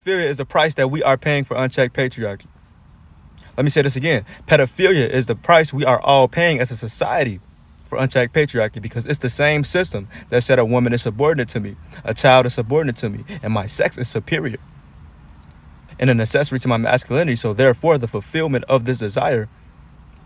Pedophilia is the price that we are paying for unchecked patriarchy. Let me say this again. Pedophilia is the price we are all paying as a society for unchecked patriarchy, because it's the same system that said a woman is subordinate to me, a child is subordinate to me, and my sex is superior and an accessory to my masculinity. So therefore, the fulfillment of this desire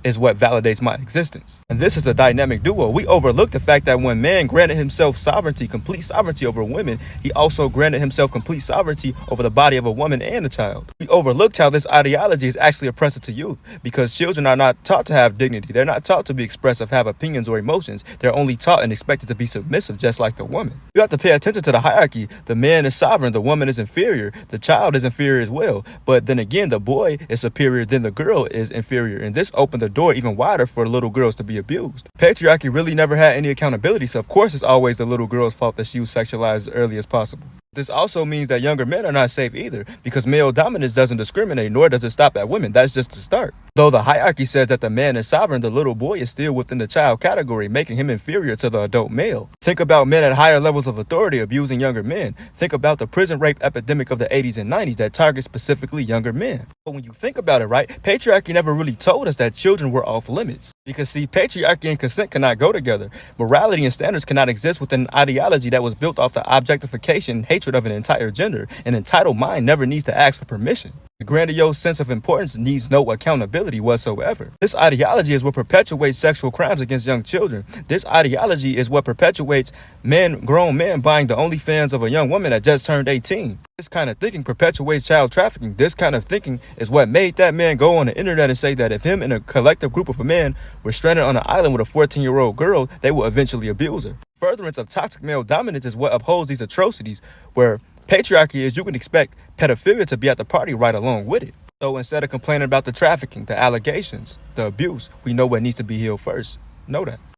is what validates my existence. And this is a dynamic duo. We overlook the fact that when man granted himself sovereignty, complete sovereignty over women, he also granted himself complete sovereignty over the body of a woman and a child. We overlooked how this ideology is actually oppressive to youth, because children are not taught to have dignity. They're not taught to be expressive, have opinions or emotions. They're only taught and expected to be submissive, just like the woman. You have to pay attention to the hierarchy. The man is sovereign, the woman is inferior, the child is inferior as well. But then again, the boy is superior, then the girl is inferior. And this opened the door even wider for little girls to be abused. Patriarchy really never had any accountability, so of course it's always the little girl's fault that she was sexualized as early as possible. This also means that younger men are not safe either, because male dominance doesn't discriminate, nor does it stop at women. That's just the start. Though the hierarchy says that the man is sovereign, the little boy is still within the child category, making him inferior to the adult male. Think about men at higher levels of authority abusing younger men. Think about the prison rape epidemic of the 80s and 90s that targets specifically younger men. But when you think about it, right, patriarchy never really told us that children were off limits. Because see, patriarchy and consent cannot go together. Morality and standards cannot exist within an ideology that was built off the objectification and hatred of an entire gender. An entitled mind never needs to ask for permission. The grandiose sense of importance needs no accountability whatsoever. This ideology is what perpetuates sexual crimes against young children. This ideology is what perpetuates grown men buying the OnlyFans of a young woman that just turned 18. This kind of thinking perpetuates child trafficking. This kind of thinking is what made that man go on the internet and say that if him and a collective group of men were stranded on an island with a 14-year-old girl, they will eventually abuse her. Furtherance of toxic male dominance is what upholds these atrocities, where patriarchy is you can expect pedophilia to be at the party right along with it. So instead of complaining about the trafficking, the allegations, the abuse, we know what needs to be healed first. Know that.